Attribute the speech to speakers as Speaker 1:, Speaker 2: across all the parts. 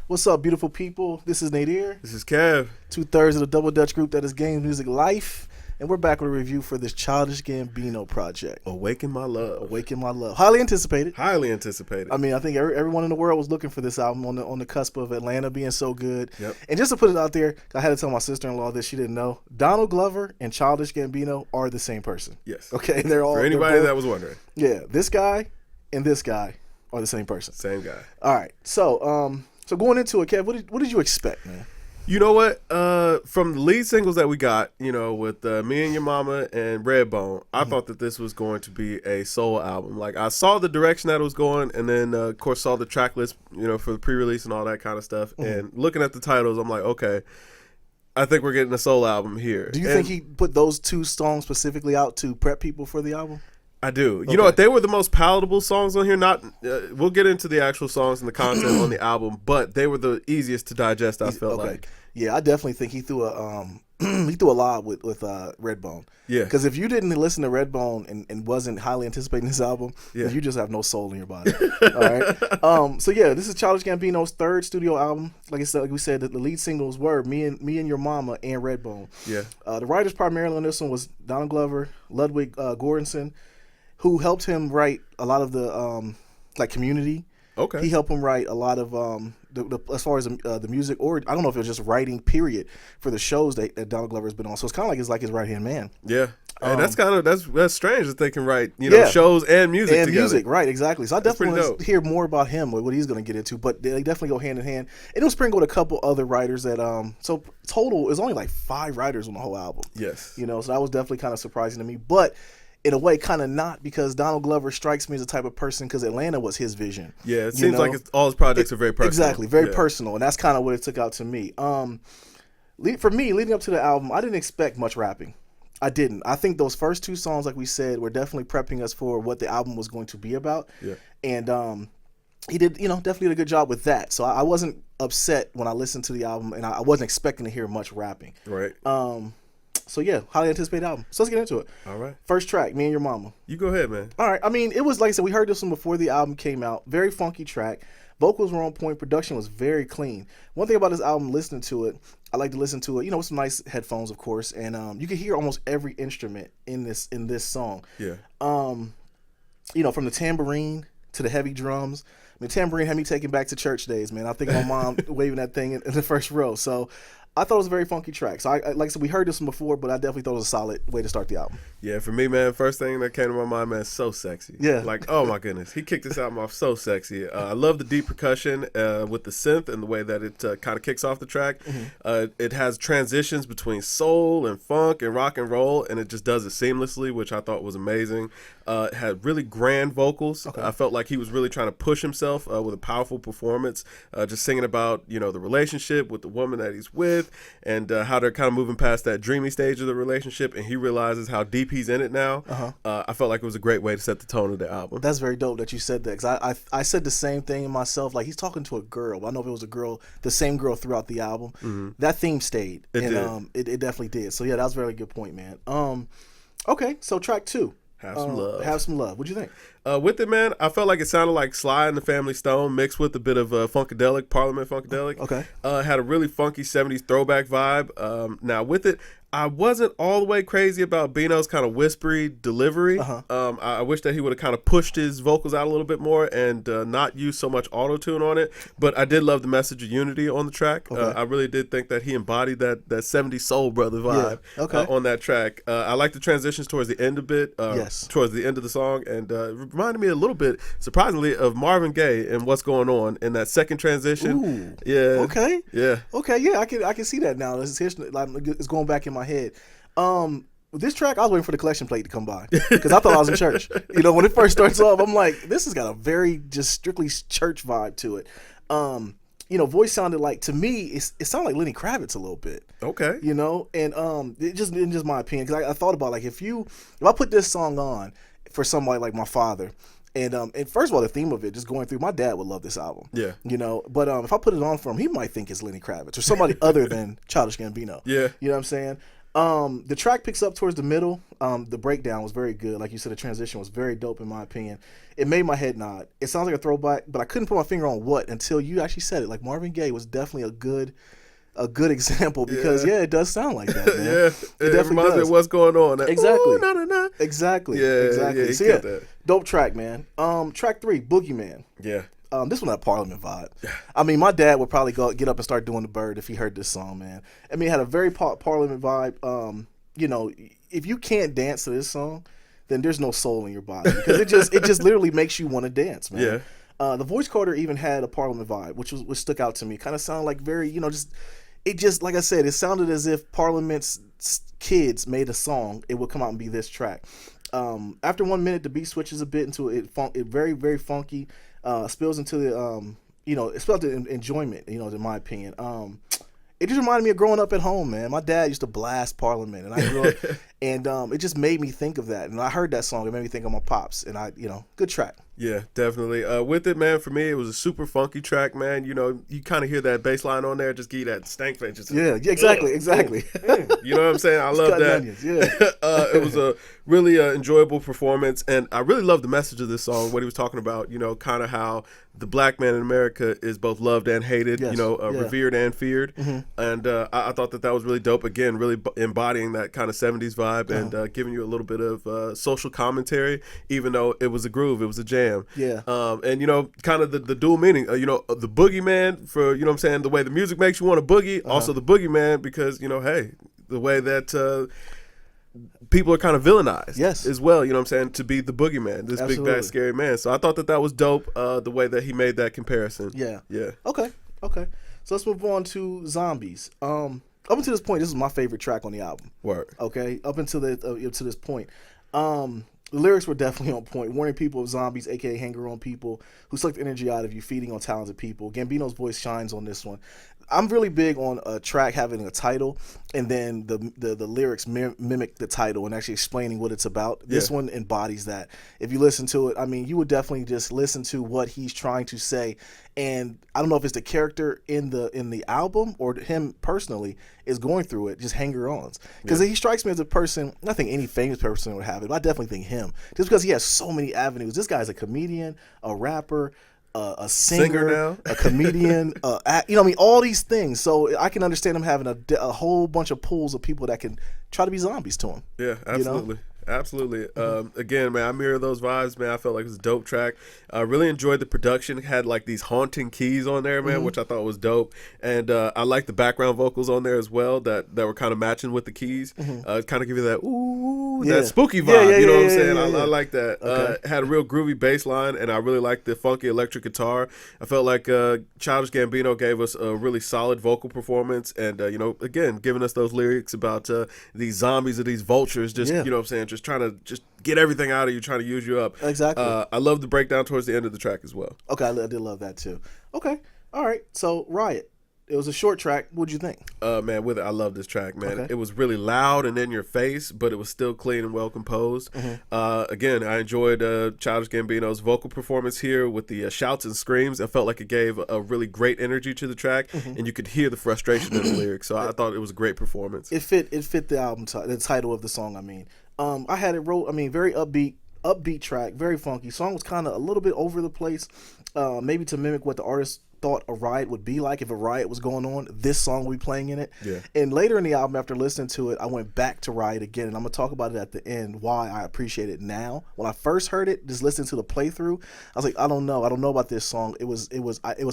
Speaker 1: What's up, beautiful people? This is Nadir.
Speaker 2: This is Kev.
Speaker 1: 2/3 of the double Dutch group that is GamesMusicLyfe. And we're back with a review for this Childish Gambino project.
Speaker 2: Awaken My Love.
Speaker 1: Awaken My Love. Highly anticipated.
Speaker 2: Highly anticipated.
Speaker 1: I mean, I think everyone in the world was looking for this album on the cusp of Atlanta being so good.
Speaker 2: Yep.
Speaker 1: And just to put it out there, I had to tell my sister-in-law this. She didn't know. Donald Glover and Childish Gambino are the same person.
Speaker 2: Yes.
Speaker 1: Okay? They're all.
Speaker 2: For anybody that was wondering.
Speaker 1: Yeah. This guy and this guy are the same person.
Speaker 2: Same guy.
Speaker 1: All right. So going into it, Kev, what did you expect, man?
Speaker 2: You know what? From the lead singles that we got, with Me and Your Mama and Redbone, I thought that this was going to be a soul album. Like, I saw the direction that it was going, and then, of course, saw the track list, for the pre-release and all that kind of stuff. And looking at the titles, I'm like, okay, I think we're getting a soul album here.
Speaker 1: Do you think he put those two songs specifically out to prep people for the album?
Speaker 2: I do. You know what? They were the most palatable songs on here. Not, we'll get into the actual songs and the content on the album, but they were the easiest to digest. I felt like.
Speaker 1: Yeah, I definitely think he threw a lot with Redbone.
Speaker 2: Yeah.
Speaker 1: Because if you didn't listen to Redbone and wasn't highly anticipating this album, then you just have no soul in your body. All right. So yeah, this is Childish Gambino's third studio album. Like we said, the lead singles were Me and Your Mama and Redbone.
Speaker 2: Yeah.
Speaker 1: The writers primarily on this one was Donald Glover, Ludwig Göransson, who helped him write a lot of the Community.
Speaker 2: Okay.
Speaker 1: He helped him write a lot of as far as the music, or I don't know if it was just writing period for the shows that Donald Glover has been on. So it's kind of like his right hand man.
Speaker 2: Yeah. And that's strange that they can write shows and music
Speaker 1: and
Speaker 2: together.
Speaker 1: Music, right? Exactly. So I definitely want to hear more about him, what he's going to get into. But they definitely go hand in hand. And it was sprinkled with a couple other writers that so total is only like 5 writers on the whole album.
Speaker 2: Yes.
Speaker 1: So that was definitely kind of surprising to me, but in a way, kind of not, because Donald Glover strikes me as the type of person, because Atlanta was his vision.
Speaker 2: Yeah, it seems like all his projects are very personal.
Speaker 1: Exactly, very personal, and that's kind of what it took out to me. For me, leading up to the album, I didn't expect much rapping. I didn't. I think those first 2 songs, like we said, were definitely prepping us for what the album was going to be about. Yeah. And he did, definitely did a good job with that. So I wasn't upset when I listened to the album, and I wasn't expecting to hear much rapping.
Speaker 2: Right.
Speaker 1: So yeah, highly anticipated album. So let's get into it.
Speaker 2: All right.
Speaker 1: First track, Me and Your Mama.
Speaker 2: You go ahead, man.
Speaker 1: All right. I mean, it was, like I said, we heard this one before the album came out. Very funky track. Vocals were on point. Production was very clean. One thing about this album, listening to it, I like to listen to it, with some nice headphones, of course, and you can hear almost every instrument in this song.
Speaker 2: Yeah.
Speaker 1: From the tambourine to the heavy drums. I mean, tambourine had me taken back to church days, man. I think my mom waving that thing in the first row. So I thought it was a very funky track. So, like I said, we heard this one before, but I definitely thought it was a solid way to start the album.
Speaker 2: Yeah, for me, man, first thing that came to my mind, man, so sexy.
Speaker 1: Yeah.
Speaker 2: Like, oh, my goodness. He kicked this album off so sexy. I love the deep percussion with the synth and the way that it kind of kicks off the track. It has transitions between soul and funk and rock and roll, and it just does it seamlessly, which I thought was amazing. It had really grand vocals. Okay. I felt like he was really trying to push himself with a powerful performance, just singing about, the relationship with the woman that he's with, and how they're kind of moving past that dreamy stage of the relationship, and he realizes how deep he's in it now. I felt like it was a great way to set the tone of the album.
Speaker 1: That's very dope that you said that, because I said the same thing myself. Like, he's talking to a girl. I don't know if it was a girl, the same girl throughout the album. That theme stayed. It definitely did. So yeah, that was a very good point, man. Okay, so track 2.
Speaker 2: Have Some Love.
Speaker 1: Have Some Love. What'd you think?
Speaker 2: With it, man, I felt like it sounded like Sly and the Family Stone mixed with a bit of Funkadelic, Parliament Funkadelic.
Speaker 1: Okay.
Speaker 2: Had a really funky 70s throwback vibe. Now, with it, I wasn't all the way crazy about Bino's kind of whispery delivery. I wish that he would have kind of pushed his vocals out a little bit more and not used so much auto-tune on it. But I did love the message of unity on the track. I really did think that he embodied that 70s soul brother vibe on that track. I like the transitions towards the end a bit, towards the end of the song, and reminded me a little bit, surprisingly, of Marvin Gaye and What's Going On in that second transition.
Speaker 1: Ooh.
Speaker 2: Yeah.
Speaker 1: Okay.
Speaker 2: Yeah.
Speaker 1: Okay. Yeah, I can see that now. It's going back in my head. This track, I was waiting for the collection plate to come by, because I thought I was in church. When it first starts off, I'm like, this has got a very just strictly church vibe to it. Voice sounded like, to me, it sounded like Lenny Kravitz a little bit.
Speaker 2: Okay.
Speaker 1: And it just my opinion, because I thought about, like, if I put this song on for somebody like my father, and first of all, the theme of it, just going through, my dad would love this album.
Speaker 2: Yeah.
Speaker 1: But if I put it on for him, he might think it's Lenny Kravitz or somebody other than Childish Gambino.
Speaker 2: Yeah.
Speaker 1: You know what I'm saying? The track picks up towards the middle. The breakdown was very good. Like you said, the transition was very dope in my opinion. It made my head nod. It sounds like a throwback, but I couldn't put my finger on what until you actually said it. Like Marvin Gaye was definitely a good example because it does sound like that, man.
Speaker 2: It definitely reminds me of what's going on.
Speaker 1: Exactly.
Speaker 2: Ooh, nah.
Speaker 1: Exactly.
Speaker 2: Yeah,
Speaker 1: exactly.
Speaker 2: Yeah,
Speaker 1: So yeah, dope track, man. Track 3, Boogeyman.
Speaker 2: Yeah.
Speaker 1: This one had a Parliament vibe. I mean, my dad would probably get up and start doing the bird if he heard this song, man. I mean, it had a very Parliament vibe. You know, if you can't dance to this song, then there's no soul in your body because it just literally makes you want to dance, man.
Speaker 2: Yeah.
Speaker 1: The voice quarter even had a Parliament vibe, which stuck out to me. Kind of sounded like very, just like I said, it sounded as if Parliament's kids made a song. It would come out and be this track. After 1 minute, the beat switches a bit into it very, very funky. Spills into the it spills into enjoyment, in my opinion. It just reminded me of growing up at home, man. My dad used to blast Parliament, and I grew up, and it just made me think of that. And I heard that song, it made me think of my pops, and good track.
Speaker 2: Yeah, definitely. With it, man, for me, it was a super funky track, man. You kind of hear that bass line on there, just give you that stank face.
Speaker 1: Yeah, exactly.
Speaker 2: You know what I'm saying? I love that.
Speaker 1: Onions, yeah.
Speaker 2: It was a really enjoyable performance, and I really love the message of this song, what he was talking about, kind of how the black man in America is both loved and hated,
Speaker 1: yes.
Speaker 2: Revered and feared. Mm-hmm. And I thought that was really dope. Again, really embodying that kind of 70s vibe and giving you a little bit of social commentary, even though it was a groove, it was a jam.
Speaker 1: Yeah.
Speaker 2: And kind of the dual meaning, the boogeyman for, what I'm saying, the way the music makes you want to boogie, also the boogeyman because, hey, the way that people are kind of villainized as well, what I'm saying, to be the boogeyman, this big bad scary man. So I thought that was dope, the way that he made that comparison.
Speaker 1: Yeah.
Speaker 2: Yeah.
Speaker 1: Okay. So let's move on to Zombies. Up until this point, this is my favorite track on the album.
Speaker 2: Word.
Speaker 1: Okay. Up until to this point. The lyrics were definitely on point, warning people of zombies, aka hanger-on people who suck the energy out of you, feeding on talented people. Gambino's voice shines on this one. I'm really big on a track having a title and then the lyrics mimic the title and actually explaining what it's about. This one embodies that. If you listen to it, I mean, you would definitely just listen to what he's trying to say. And I don't know if it's the character in the album or him personally is going through it, just hanger-ons. Because he strikes me as a person, I think any famous person would have it, but I definitely think him. Just because he has so many avenues. This guy's a comedian, a rapper, a singer a comedian, all these things. So I can understand him having a whole bunch of pools of people that can try to be zombies to him.
Speaker 2: Yeah, absolutely. Absolutely. Again, man, I mirror those vibes, man. I felt like it was a dope track. I really enjoyed the production. It had like these haunting keys on there, man, which I thought was dope. And I like the background vocals on there as well that were kind of matching with the keys. Kind of give you that that spooky vibe. You know what I'm saying? I like that. Okay. Had a real groovy bass line, and I really liked the funky electric guitar. I felt like Childish Gambino gave us a really solid vocal performance, and again, giving us those lyrics about these zombies or these vultures, just you know what I'm saying, just trying to get everything out of you, trying to use you up.
Speaker 1: Exactly.
Speaker 2: I love the breakdown towards the end of the track as well.
Speaker 1: Okay, I did love that too. Okay, all right. So Riot, it was a short track. What'd you think?
Speaker 2: Man, with it, I love this track, man. It was really loud and in your face, but it was still clean and well composed. Again, I enjoyed Childish Gambino's vocal performance here with the shouts and screams. I felt like it gave a really great energy to the track, and you could hear the frustration in the lyrics. So I thought it was a great performance.
Speaker 1: It fit the album, the title of the song. I mean, I had it wrote. I mean, very upbeat track, very funky. Song was kind of a little bit over the place, maybe to mimic what the artist thought a riot would be like. If a riot was going on, this song would be playing in it.
Speaker 2: Yeah.
Speaker 1: And later in the album, after listening to it, I went back to Riot again, and I'm gonna talk about it at the end, why I appreciate it now. When I first heard it, just listening to the playthrough, I was like, I don't know about this song. It was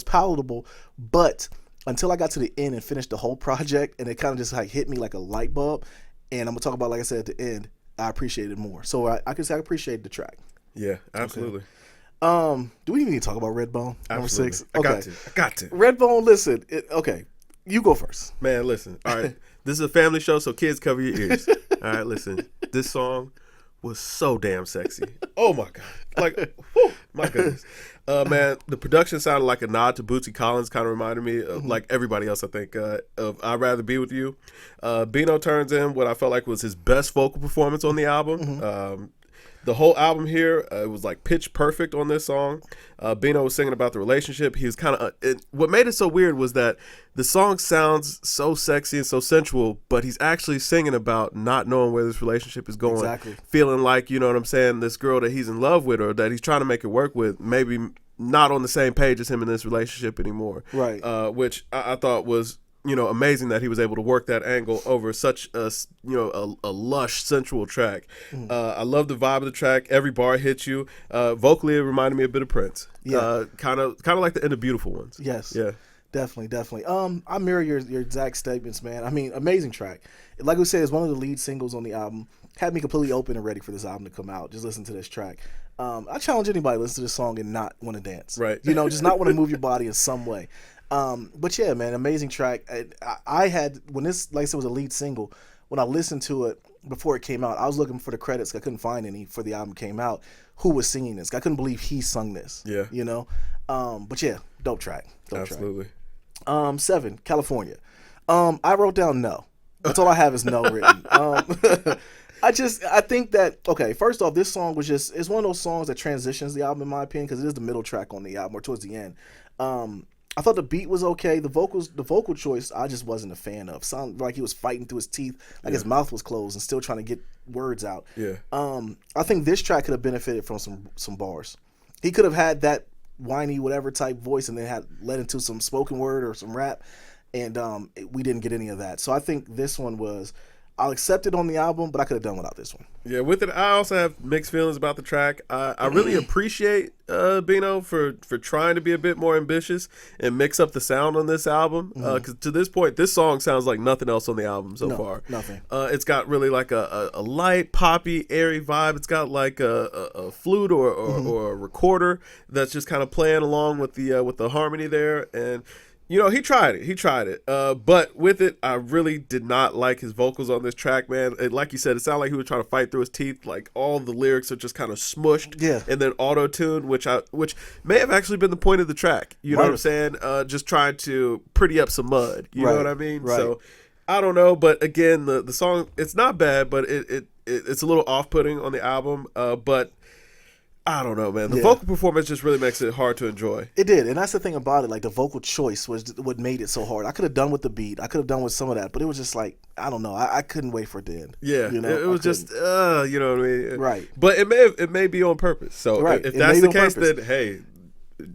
Speaker 1: palatable, but until I got to the end and finished the whole project, and it kind of just like hit me like a light bulb. And I'm gonna talk about, like I said at the end, I appreciate it more. So I can say I appreciate the track.
Speaker 2: Yeah, absolutely.
Speaker 1: Okay. Do we even need to talk about Redbone? Number 6?
Speaker 2: Okay. I got to.
Speaker 1: Redbone, listen. Okay, you go first.
Speaker 2: Man, listen. All right. This is a family show, so kids, cover your ears. All right, listen. This song was so damn sexy. Oh, my God. Like, whew, my goodness. Man, the production sounded like a nod to Bootsy Collins, kind of reminded me of, like everybody else, I think, of I'd Rather Be With You. Bino turns in what I felt like was his best vocal performance on the album. The whole album here, it was like pitch perfect on this song. Bino was singing about the relationship. He was kind of what made it so weird was that the song sounds so sexy and so sensual, but he's actually singing about not knowing where this relationship is going.
Speaker 1: Exactly.
Speaker 2: Feeling like, you know what I'm saying, this girl that he's in love with or that he's trying to make it work with, maybe not on the same page as him in this relationship anymore.
Speaker 1: Right.
Speaker 2: Which I thought was, you know, amazing that he was able to work that angle over such a, you know, a lush sensual track. I love the vibe of the track. Every bar hits you. Vocally, it reminded me a bit of Prince.
Speaker 1: Yeah.
Speaker 2: Kind of like the end of Beautiful Ones.
Speaker 1: Yes.
Speaker 2: Yeah.
Speaker 1: Definitely. I mirror your exact statements, man. I mean, amazing track. Like we said, it's one of the lead singles on the album. Had me completely open and ready for this album to come out. Just listen to this track. I challenge anybody to listen to this song and not want to dance.
Speaker 2: Right.
Speaker 1: You know, just not want to move your body in some way. But yeah, man, amazing track. I had, when this, like I said, was a lead single, when I listened to it before it came out, I was looking for the credits. I couldn't find any for the album came out. Who was singing this? I couldn't believe he sung this.
Speaker 2: Yeah.
Speaker 1: You know? But yeah, dope track.
Speaker 2: Absolutely.
Speaker 1: 7, California. I wrote down no. That's all I have is no written. I think that, okay, first off, this song was just, it's one of those songs that transitions the album in my opinion, because it is the middle track on the album or towards the end. I thought the beat was okay. The vocal choice, I just wasn't a fan of. Sounded like he was fighting through his teeth, like his mouth was closed and still trying to get words out.
Speaker 2: Yeah.
Speaker 1: I think this track could have benefited from some bars. He could have had that whiny whatever type voice and then had led into some spoken word or some rap, and we didn't get any of that. So I think this one was, I'll accept it on the album, but I could have done without this one.
Speaker 2: Yeah, with it, I also have mixed feelings about the track. I really appreciate Bino for trying to be a bit more ambitious and mix up the sound on this album. Because to this point, this song sounds like nothing else on the album so far.
Speaker 1: Nothing.
Speaker 2: It's got really like a light, poppy, airy vibe. It's got like a flute or a recorder that's just kind of playing along with the harmony there. And you know, he tried it. But with it, I really did not like his vocals on this track, man. Like you said, it sounded like he was trying to fight through his teeth. Like all the lyrics are just kind of smushed, and then auto-tuned, which may have actually been the point of the track. You know what I'm saying? Just trying to pretty up some mud. You know what I mean?
Speaker 1: Right.
Speaker 2: So I don't know, but again, the song, it's not bad, but it's a little off-putting on the album. But I don't know, man. The vocal performance just really makes it hard to enjoy.
Speaker 1: It did, and that's the thing about it. Like, the vocal choice was what made it so hard. I could have done with the beat. I could have done with some of that, but it was just like, I don't know. I couldn't wait for it to end.
Speaker 2: Yeah,
Speaker 1: you know,
Speaker 2: it was just, you know what I mean?
Speaker 1: Right.
Speaker 2: But it may be on purpose. So if that's the case, then hey,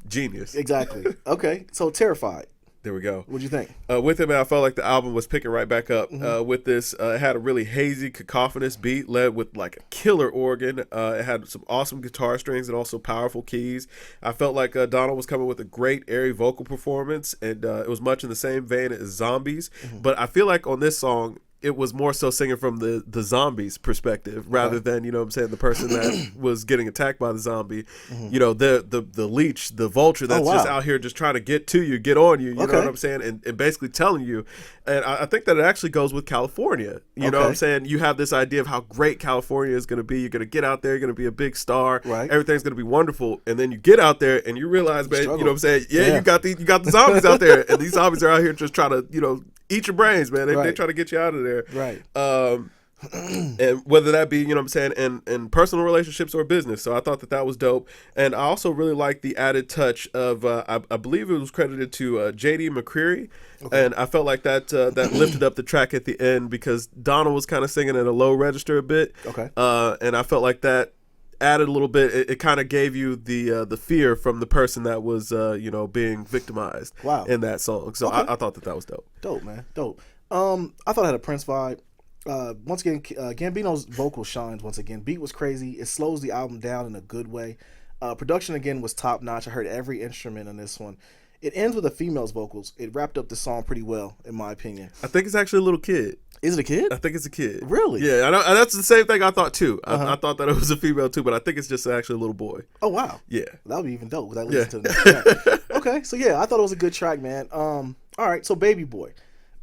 Speaker 2: genius.
Speaker 1: Exactly. Okay, so Terrified.
Speaker 2: There we go.
Speaker 1: What'd you think?
Speaker 2: With it, man, I felt like the album was picking right back up. With this, it had a really hazy, cacophonous beat led with like a killer organ. It had some awesome guitar strings and also powerful keys. I felt like Donald was coming with a great airy vocal performance, and it was much in the same vein as Zombies. But I feel like on this song, it was more so singing from the zombies perspective rather than, you know what I'm saying, the person that was getting attacked by the zombie. You know, the leech, the vulture that's just out here just trying to get to you, get on you, you know what I'm saying, and basically telling you. And I think that it actually goes with California. You know what I'm saying? You have this idea of how great California is going to be. You're going to get out there, you're going to be a big star.
Speaker 1: Right. Everything's
Speaker 2: going to be wonderful. And then you get out there and you realize, man, you know what I'm saying? Yeah, you got the zombies out there. And these zombies are out here just trying to, you know, eat your brains, man. They try to get you out of there.
Speaker 1: Right.
Speaker 2: And whether that be, you know what I'm saying, in personal relationships or business. So I thought that was dope. And I also really liked the added touch of, I believe it was credited to J.D. McCreary. Okay. And I felt like that lifted up the track at the end because Donald was kind of singing at a low register a bit. Okay. And I felt like that added a little bit. It kind of gave you the fear from the person that was you know, being victimized in that song. So I thought that was dope.
Speaker 1: Dope, man. Dope. I thought it had a Prince vibe. Once again, Gambino's vocal shines once again. Beat was crazy. It slows the album down in a good way. Production again was top notch. I heard every instrument on this one. It ends with a female's vocals. It wrapped up the song pretty well, in my opinion.
Speaker 2: I think it's actually a little kid.
Speaker 1: Is it a kid?
Speaker 2: I think it's a kid.
Speaker 1: Really?
Speaker 2: Yeah, I know, and that's the same thing I thought too. I thought that it was a female too, but I think it's just actually a little boy.
Speaker 1: Oh wow.
Speaker 2: Yeah.
Speaker 1: That would be even dope because I listened to it. Okay, so yeah, I thought it was a good track, man. All right, so Baby Boy.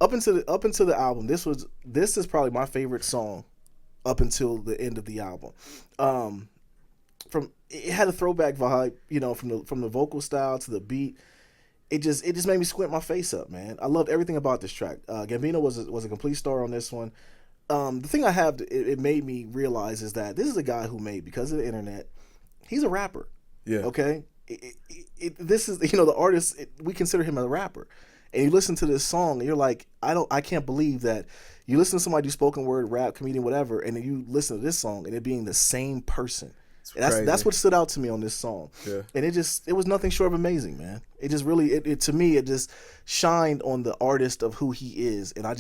Speaker 1: Up until the album, this is probably my favorite song up until the end of the album. It had a throwback vibe, you know, from the vocal style to the beat. It just made me squint my face up, man. I loved everything about this track. Gambino was a complete star on this one. The thing I have, it made me realize is that this is a guy who made, because of the internet, he's a rapper.
Speaker 2: Yeah.
Speaker 1: Okay. This is, the artist. We consider him a rapper, and you listen to this song, and you're like, I can't believe that you listen to somebody do spoken word, rap, comedian, whatever, and then you listen to this song, and it being the same person. That's what stood out to me on this song.
Speaker 2: Yeah.
Speaker 1: And it was nothing short of amazing, man. It just really, to me, it just shined on the artist of who he is, and I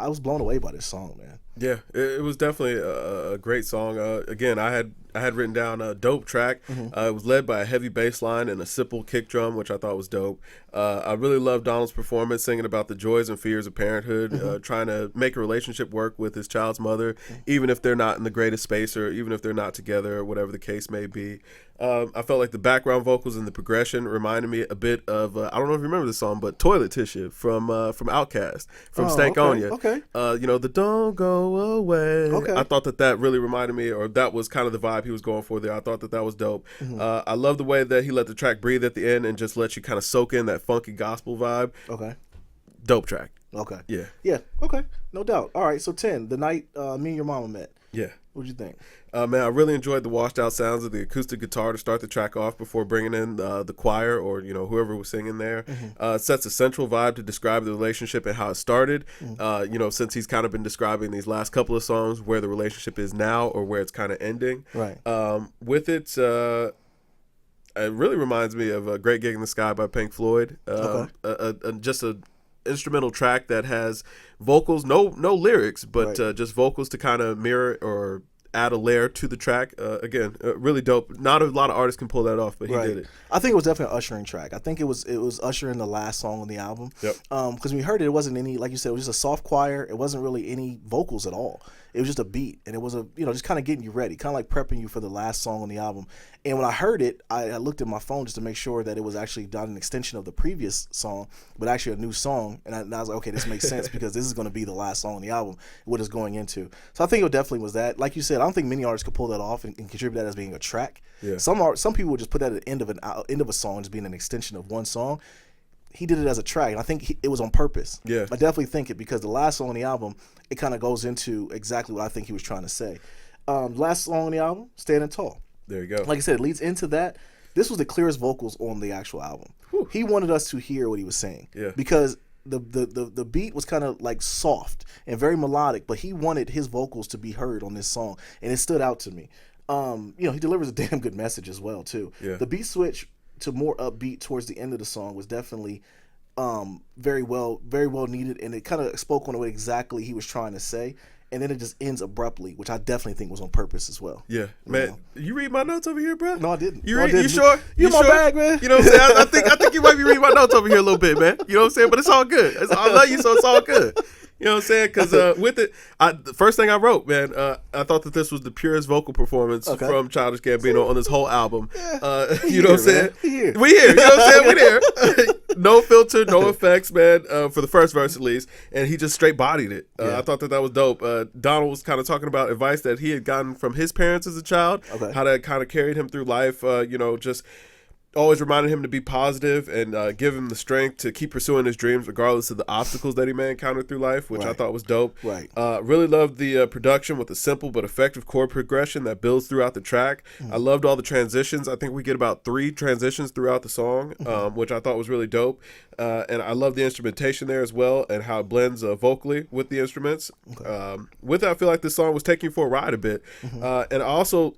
Speaker 1: was blown away by this song, man.
Speaker 2: Yeah, it was definitely a great song. Again, I had written down a dope track. It was led by a heavy bass line and a simple kick drum, which I thought was dope. I really loved Donald's performance, singing about the joys and fears of parenthood, trying to make a relationship work with his child's mother, even if they're not in the greatest space, or even if they're not together, or whatever the case may be. I felt like the background vocals and the progression reminded me a bit of I don't know if you remember this song, but Toilet Tissue from Outkast, from Stankonia.
Speaker 1: Okay.
Speaker 2: The Don't Go Away.
Speaker 1: Okay.
Speaker 2: I thought that really reminded me, or that was kind of the vibe he was going for there. I thought that was dope. I love the way that he let the track breathe at the end and just let you kind of soak in that funky gospel vibe.
Speaker 1: Okay.
Speaker 2: Dope track.
Speaker 1: Okay.
Speaker 2: Yeah.
Speaker 1: Yeah. Okay. No doubt. All right. So 10, the night me and your mama met.
Speaker 2: Yeah.
Speaker 1: What'd you think?
Speaker 2: Man, I really enjoyed the washed out sounds of the acoustic guitar to start the track off before bringing in the choir, or whoever was singing there. It sets a central vibe to describe the relationship and how it started. Since he's kind of been describing these last couple of songs where the relationship is now, or where it's kind of ending.
Speaker 1: Right.
Speaker 2: With it really reminds me of a Great Gig in the Sky by Pink Floyd. Just a instrumental track that has vocals, no lyrics, but just vocals to kind of mirror or add a layer to the track. Again, really dope. Not a lot of artists can pull that off, but he did it.
Speaker 1: I think it was definitely an ushering track. I think it was ushering the last song on the album.
Speaker 2: Yep.
Speaker 1: Because when we heard it, it wasn't any, like you said, it was just a soft choir. It wasn't really any vocals at all. It was just a beat, and it was just kind of getting you ready, kind of like prepping you for the last song on the album. And when I heard it, I looked at my phone just to make sure that it was actually not an extension of the previous song, but actually a new song. And I was like, okay, this makes sense because this is going to be the last song on the album, what it's going into. So I think it definitely was that. Like you said, I don't think many artists could pull that off and contribute that as being a track.
Speaker 2: Yeah.
Speaker 1: Some people would just put that at the end of a song as being an extension of one song. He did it as a track, and I think it was on purpose.
Speaker 2: Yeah.
Speaker 1: I definitely think it, because the last song on the album, it kind of goes into exactly what I think he was trying to say. Last song on the album, Standing Tall.
Speaker 2: There you go.
Speaker 1: Like I said, it leads into that. This was the clearest vocals on the actual album.
Speaker 2: Whew.
Speaker 1: He wanted us to hear what he was saying.
Speaker 2: Yeah.
Speaker 1: Because the beat was kind of like soft and very melodic, but he wanted his vocals to be heard on this song, and it stood out to me. He delivers a damn good message as well too.
Speaker 2: Yeah.
Speaker 1: The beat switch to more upbeat towards the end of the song was definitely very well needed, and it kind of spoke on what exactly he was trying to say. And then it just ends abruptly, which I definitely think was on purpose as well.
Speaker 2: Yeah, man. You read my notes over here, bro?
Speaker 1: No, I didn't.
Speaker 2: You sure?
Speaker 1: You my bag, man.
Speaker 2: You know what I'm saying? I think you might be reading my notes over here a little bit, man. You know what I'm saying? But it's all good. I love you, so it's all good. You know what I'm saying? Because with it, the first thing I wrote, man, I thought that this was the purest vocal performance from Childish Gambino on this whole album. You know what I'm saying? We here. You know what I'm saying? We here. No filter, no effects, man, for the first verse at least. And he just straight bodied it. I thought that was dope. Donald was kind of talking about advice that he had gotten from his parents as a child, how that kind of carried him through life, just always reminded him to be positive and give him the strength to keep pursuing his dreams regardless of the obstacles that he may encounter through life, which I thought was dope.
Speaker 1: Right.
Speaker 2: Really loved the production with the simple but effective chord progression that builds throughout the track. I loved all the transitions. I think we get about 3 transitions throughout the song, which I thought was really dope. And I love the instrumentation there as well, and how it blends vocally with the instruments. With it, I feel like this song was taking you for a ride a bit. And also,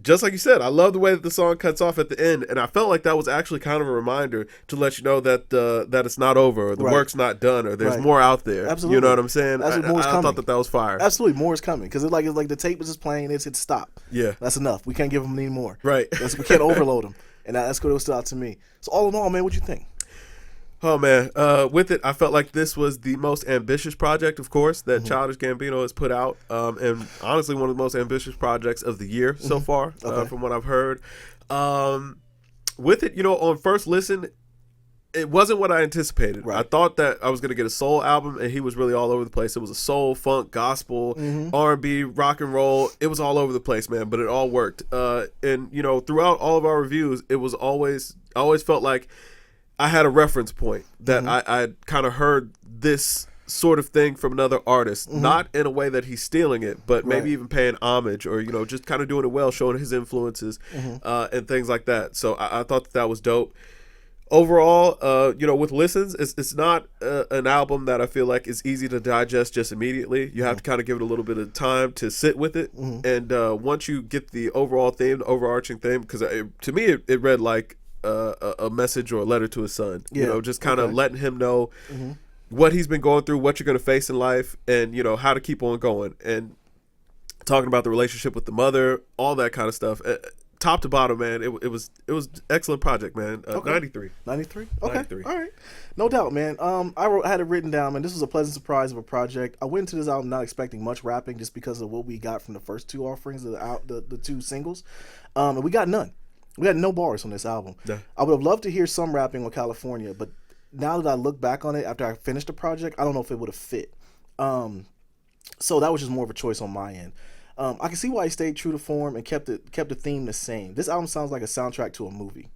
Speaker 2: just like you said, I love the way that the song cuts off at the end, and I felt like that was actually kind of a reminder to let you know that that it's not over, or the work's not done, or there's more out there.
Speaker 1: Absolutely.
Speaker 2: You know what I'm saying?
Speaker 1: Absolutely,
Speaker 2: I thought that was fire.
Speaker 1: Absolutely, more is coming, because it's like the tape was just playing, it's stop.
Speaker 2: Yeah,
Speaker 1: that's enough. We can't give them any more.
Speaker 2: Right.
Speaker 1: We can't overload them, and that's what stood out to me. So all in all, man, what you think?
Speaker 2: Oh, man. With it, I felt like this was the most ambitious project, of course, that Childish Gambino has put out. And honestly, one of the most ambitious projects of the year so far, from what I've heard. With it, on first listen, it wasn't what I anticipated. Right. I thought that I was going to get a soul album, and he was really all over the place. It was a soul, funk, gospel, R&B, rock and roll. It was all over the place, man, but it all worked. And, throughout all of our reviews, I always felt like I had a reference point that I kind of heard this sort of thing from another artist, not in a way that he's stealing it, but maybe
Speaker 1: Right.
Speaker 2: even paying homage or, you know, just kind of doing it well, showing his influences and things like that. So I thought that was dope. Overall, you know, with listens, it's not an album that I feel like is easy to digest just immediately. You have to kind of give it a little bit of time to sit with it. And once you get the overall theme, the overarching theme, because to me, it read like a message or a letter to his son.
Speaker 1: Yeah.
Speaker 2: You know, just kind of letting him know what he's been going through, what you're going to face in life, and, you know, how to keep on going. And talking about the relationship with the mother, all that kind of stuff. Top to bottom, man, it was excellent project, man. 93.
Speaker 1: 93? Okay.
Speaker 2: 93.
Speaker 1: All right. No doubt, man. I had it written down, man. This was a pleasant surprise of a project. I went into this album not expecting much rapping just because of what we got from the first two offerings, the two singles. And we got none. We had no bars on this album.
Speaker 2: Yeah.
Speaker 1: I would have loved to hear some rapping on California, but now that I look back on it after I finished the project, I don't know if it would have fit. So that was just more of a choice on my end. I can see why he stayed true to form and kept the theme the same. This album sounds like a soundtrack to a movie.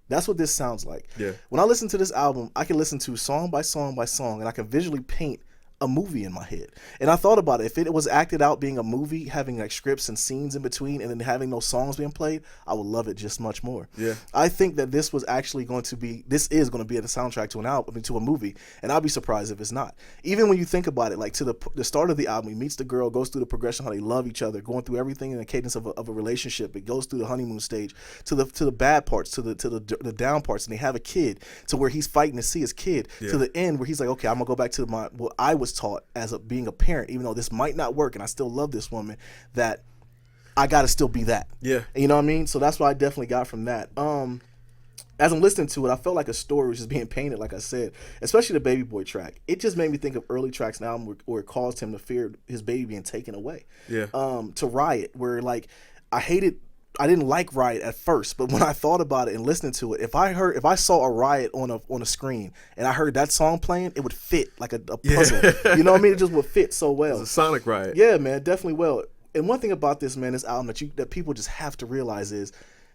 Speaker 1: That's what this sounds like.
Speaker 2: Yeah.
Speaker 1: When I listen to this album, I can listen to song by song by song, and I can visually paint a movie in my head. And I thought about it. If it was acted out being a movie, having like scripts and scenes in between, and then having those songs being played, I would love it just much more.
Speaker 2: Yeah.
Speaker 1: I think that this is going to be the soundtrack to an album, to a movie, and I'll be surprised if it's not. Even when you think about it, like to the start of the album, he meets the girl, goes through the progression how they love each other, going through everything in the cadence of a relationship. It goes through the honeymoon stage to the bad parts, to the down parts, and they have a kid, to where he's fighting to see his kid, to the end where he's like, okay, I'm gonna go back to what I was taught as being a parent, even though this might not work and I still love this woman, that I gotta still be that.
Speaker 2: Yeah.
Speaker 1: You know what I mean? So that's what I definitely got from that. As I'm listening to it, I felt like a story was just being painted, like I said, especially the Baby Boy track. It just made me think of early tracks in the album where it caused him to fear his baby being taken away.
Speaker 2: Yeah.
Speaker 1: To Riot, where like I didn't like Riot at first, but when I thought about it and listening to it, if I saw a Riot on a screen and I heard that song playing, it would fit like a puzzle.
Speaker 2: Yeah.
Speaker 1: You know what I mean? It just would fit so well.
Speaker 2: It's a Sonic Riot.
Speaker 1: Yeah, man, definitely well. And one thing about this, man, this album that people just have to realize is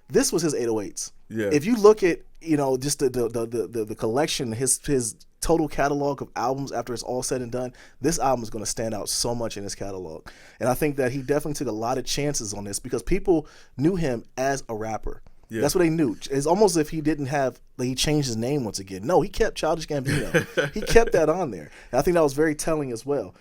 Speaker 1: this was his 808s.
Speaker 2: Yeah.
Speaker 1: If you look at, you know, just the collection, his total catalog of albums after it's all said and done, this album is going to stand out so much in his catalog. And I think that he definitely took a lot of chances on this because people knew him as a rapper. Yeah. That's what they knew. It's almost as if he changed his name once again. No, he kept Childish Gambino. He kept that on there. And I think that was very telling as well.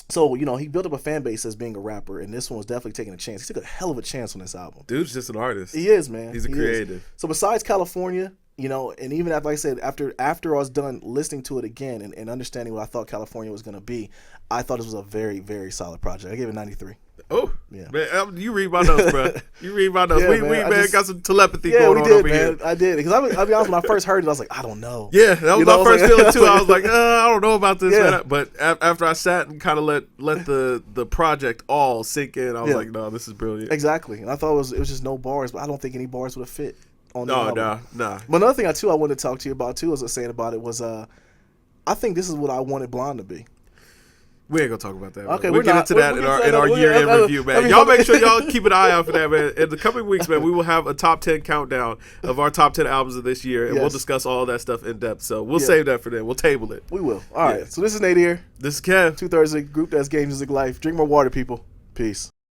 Speaker 1: So, you know, he built up a fan base as being a rapper, and this one was definitely taking a chance. He took a hell of a chance on this album.
Speaker 2: Dude's just an artist.
Speaker 1: He is, man.
Speaker 2: He's a creative.
Speaker 1: So besides California, you know, and even after, like I said, after I was done listening to it again and understanding what I thought California was going to be, I thought this was a very, very solid project. I gave it 93.
Speaker 2: Oh,
Speaker 1: yeah,
Speaker 2: man, you read my notes, bro. You read my notes.
Speaker 1: Yeah,
Speaker 2: we got some telepathy going on over here.
Speaker 1: I did, because I'll be honest, when I first heard it, I was like, I don't know.
Speaker 2: Yeah, that was my first feeling too. I was like, I don't know about this,
Speaker 1: yeah.
Speaker 2: man. But after I sat and kind of let the project all sink in, I was like, no, this is brilliant.
Speaker 1: Exactly, and I thought it was just no bars, but I don't think any bars would have fit on the album.
Speaker 2: Nah.
Speaker 1: But another thing I wanted to talk to you about too, as I was saying about it, was I think this is what I wanted Blonde to be.
Speaker 2: We ain't gonna talk about that.
Speaker 1: Okay,
Speaker 2: we'll get into that in our year-end review, man. Y'all make sure y'all keep an eye out for that, man. In the coming weeks, man, we will have a top 10 countdown of our top 10 albums of this year, and we'll discuss all that stuff in depth. So we'll save that for then. We'll table it.
Speaker 1: We will. All right. So this is Nate here.
Speaker 2: This is Kev.
Speaker 1: 2/3 of the group that's Games Music Life. Drink more water, people. Peace.